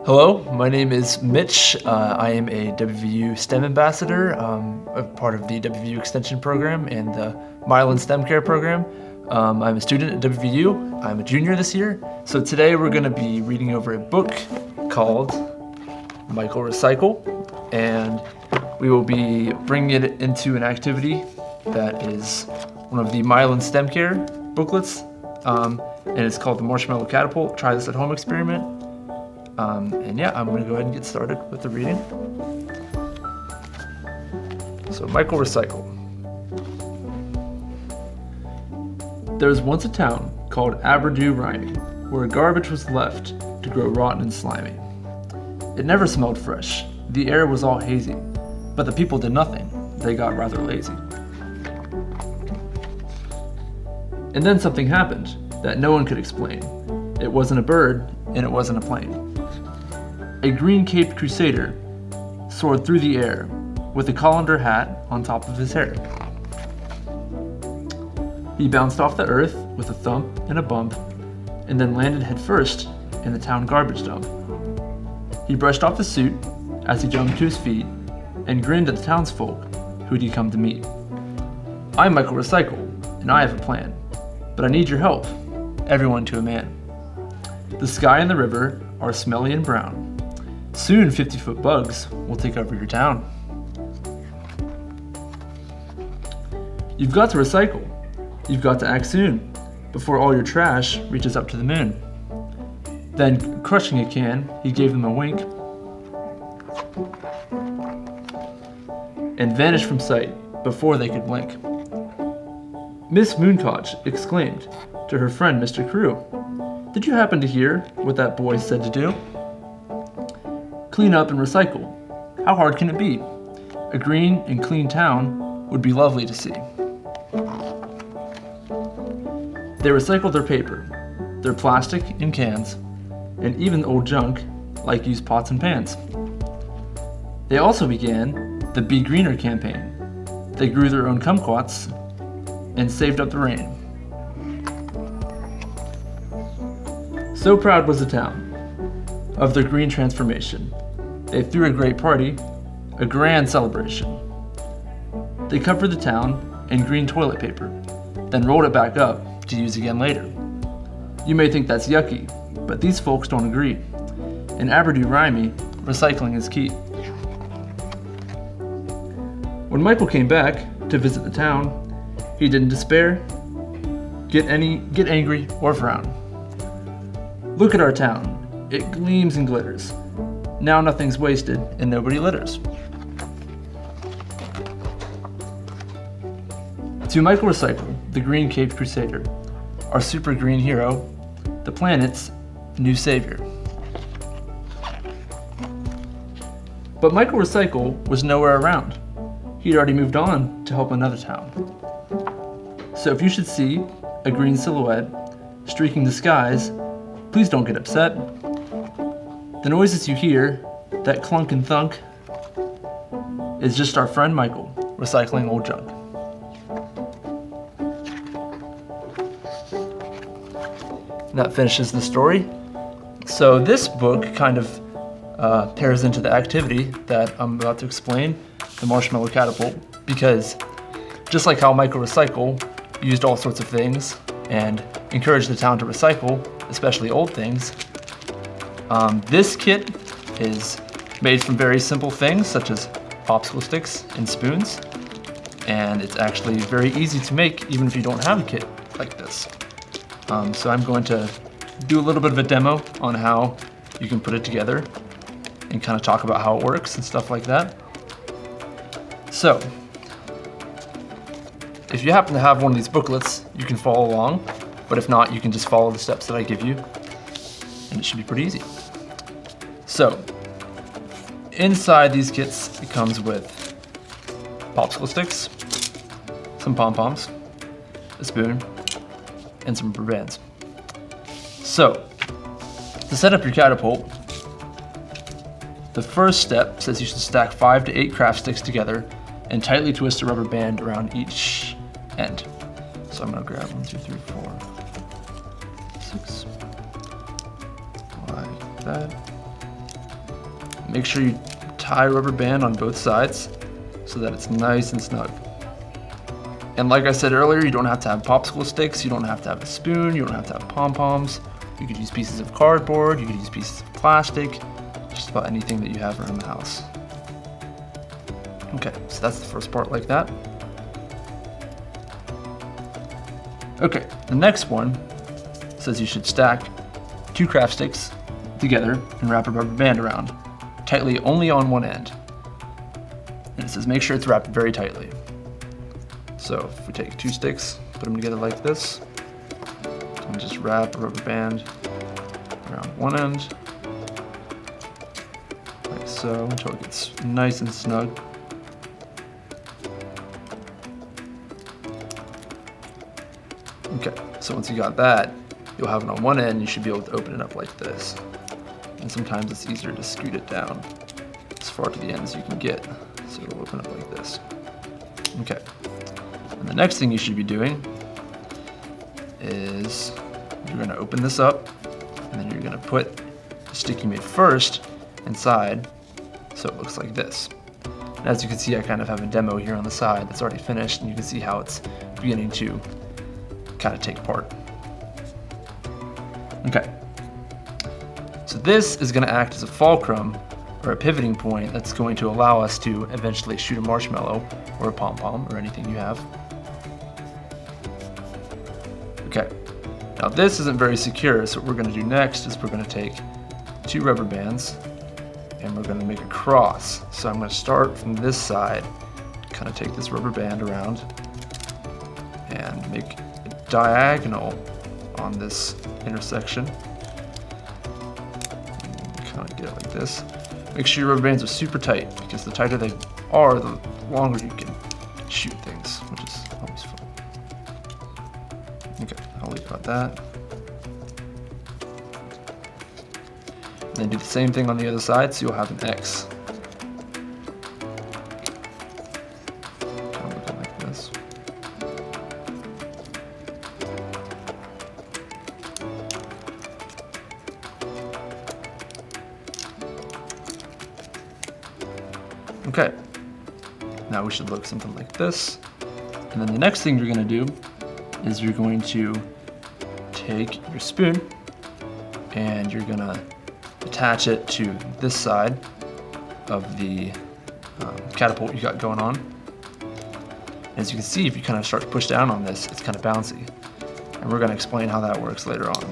Hello, my name is Mitch. I am a WVU STEM ambassador, a part of the WVU Extension program and the Mylan STEMCARE program. I'm a student at WVU. I'm a junior this year. So today we're going to be reading over a book called Michael Recycle, and we will be bringing it into an activity that is one of the Mylan STEMCARE booklets, and it's called the Marshmallow Catapult. Try this at home experiment. And yeah, I'm going to go ahead and get started with the reading. So, Michael Recycle. There was once a town called WVPB, where garbage was left to grow rotten and slimy. It never smelled fresh. The air was all hazy, but the people did nothing. They got rather lazy. And then something happened that no one could explain. It wasn't a bird, and it wasn't a plane. A green-caped crusader soared through the air with a colander hat on top of his hair. He bounced off the earth with a thump and a bump, and then landed headfirst in the town garbage dump. He brushed off the suit as he jumped to his feet and grinned at the townsfolk who'd he come to meet. I'm Michael Recycle, and I have a plan, but I need your help, everyone to a man. The sky and the river are smelly and brown. Soon 50-foot bugs will take over your town. You've got to recycle. You've got to act soon, before all your trash reaches up to the moon. Then, crushing a can, he gave them a wink and vanished from sight before they could blink. Miss Mooncotch exclaimed to her friend Mr. Crew, "Did you happen to hear what that boy said to do? Clean up and recycle. How hard can it be? A green and clean town would be lovely to see." They recycled their paper, their plastic and cans, and even old junk like used pots and pans. They also began the Be Greener campaign. They grew their own kumquats and saved up the rain. So proud was the town of their green transformation. They threw a great party, a grand celebration. They covered the town in green toilet paper, then rolled it back up to use again later. You may think that's yucky, but these folks don't agree. In WVPB, recycling is key. When Michael came back to visit the town, he didn't despair, get angry, or frown. Look at our town. It gleams and glitters. Now nothing's wasted and nobody litters. To Michael Recycle, the green-caped crusader, our super green hero, the planet's new savior. But Michael Recycle was nowhere around. He'd already moved on to help another town. So if you should see a green silhouette streaking the skies, please don't get upset. The noises you hear, that clunk and thunk, is just our friend Michael recycling old junk. And that finishes the story. So this book kind of pairs into the activity that I'm about to explain, the Marshmallow Catapult, because just like how Michael Recycle used all sorts of things and encouraged the town to recycle, especially old things, this kit is made from very simple things such as popsicle sticks and spoons, and it's actually very easy to make even if you don't have a kit like this. So I'm going to do a little bit of a demo on how you can put it together and kind of talk about how it works and stuff like that. So, if you happen to have one of these booklets, you can follow along, but if not, you can just follow the steps that I give you, and it should be pretty easy. So, inside these kits, it comes with popsicle sticks, some pom-poms, a spoon, and some rubber bands. So, to set up your catapult, the first step says you should stack 5 to 8 craft sticks together and tightly twist a rubber band around each end. So I'm gonna grab 1, 2, 3, 4, 6, like that. make sure you tie a rubber band on both sides so that it's nice and snug. And like I said earlier, you don't have to have popsicle sticks, you don't have to have a spoon, you don't have to have pom-poms. You could use pieces of cardboard, you could use pieces of plastic, just about anything that you have around the house. Okay, so that's the first part like that. Okay, the next one says you should stack 2 craft sticks together and wrap a rubber band around, tightly only on one end. And it says make sure it's wrapped very tightly. So if we take 2 sticks, put them together like this, and just wrap a rubber band around one end, like so, until it gets nice and snug. Okay, so once you got that, you'll have it on one end, you should be able to open it up like this. And sometimes it's easier to scoot it down as far to the end as you can get, so it'll open up like this. Okay, and the next thing you should be doing is you're going to open this up, and then you're going to put the stick you made first inside, so it looks like this. And as you can see, I kind of have a demo here on the side that's already finished, and you can see how it's beginning to kind of take part. Okay, so this is going to act as a fulcrum or a pivoting point that's going to allow us to eventually shoot a marshmallow or a pom-pom or anything you have. Okay, now this isn't very secure, so what we're going to do next is we're going to take 2 rubber bands and we're going to make a cross. So I'm going to start from this side, kind of take this rubber band around and make a diagonal on this intersection. Kind of get it like this. Make sure your rubber bands are super tight, because the tighter they are, the longer you can shoot things, which is always fun. Okay, I'll leave it at that. And then do the same thing on the other side, so you'll have an X. Kind of looking like this. Okay, now we should look something like this. And then the next thing you're going to do is you're going to take your spoon and you're going to attach it to this side of the catapult you got going on. As you can see, if you kind of start to push down on this, it's kind of bouncy. And we're going to explain how that works later on.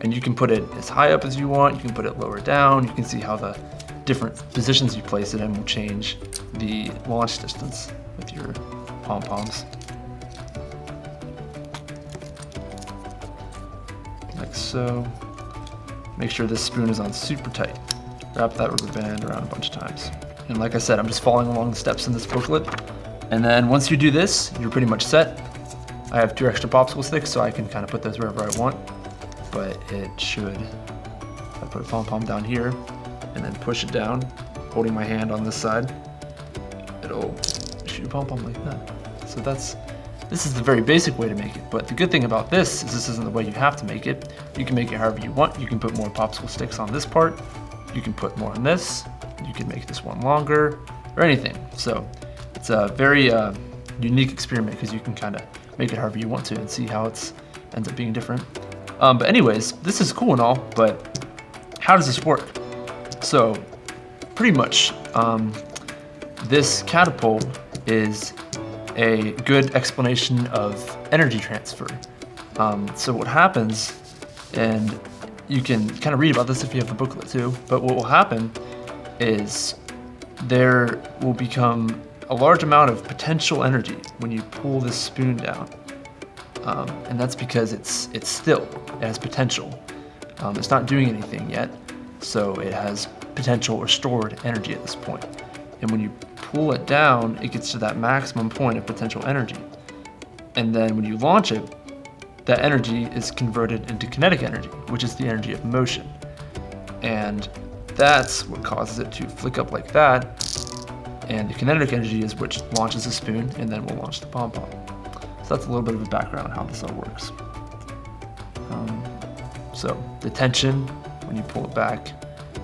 And you can put it as high up as you want, you can put it lower down, you can see how the different positions you place it in will change the launch distance with your pom-poms. Like so. Make sure this spoon is on super tight. Wrap that rubber band around a bunch of times. And like I said, I'm just following along the steps in this booklet. And then once you do this, you're pretty much set. I have 2 extra popsicle sticks, so I can kind of put those wherever I want. But it should, if I put a pom-pom down here and then push it down, holding my hand on this side, it'll shoot a pom-pom like that. So this is the very basic way to make it. But the good thing about this is this isn't the way you have to make it. You can make it however you want. You can put more popsicle sticks on this part. You can put more on this. You can make this one longer or anything. So it's a very unique experiment because you can kind of make it however you want to and see how it ends up being different. But anyways, this is cool and all, but how does this work? So pretty much this catapult is a good explanation of energy transfer. So what happens, and you can kind of read about this if you have the booklet too, but what will happen is there will become a large amount of potential energy when you pull this spoon down. And that's because it's still, it has potential. It's not doing anything yet, so it has potential or stored energy at this point. And when you pull it down, it gets to that maximum point of potential energy. And then when you launch it, that energy is converted into kinetic energy, which is the energy of motion. And that's what causes it to flick up like that. And the kinetic energy is which launches the spoon and then will launch the pom-pom. So that's a little bit of a background on how this all works. So the tension when when you pull it back,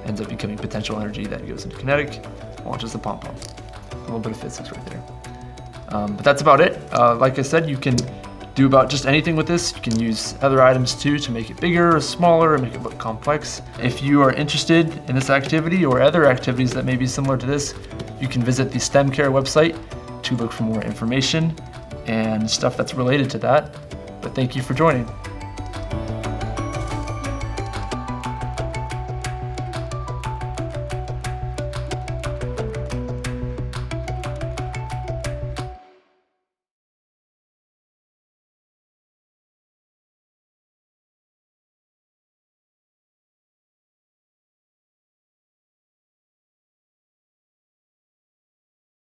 ends up becoming potential energy that goes into kinetic, launches the pom-pom. A little bit of physics right there. But that's about it. Like I said, you can do about just anything with this. You can use other items too to make it bigger or smaller and make it look complex. If you are interested in this activity or other activities that may be similar to this, you can visit the STEMCARE website to look for more information and stuff that's related to that. But thank you for joining.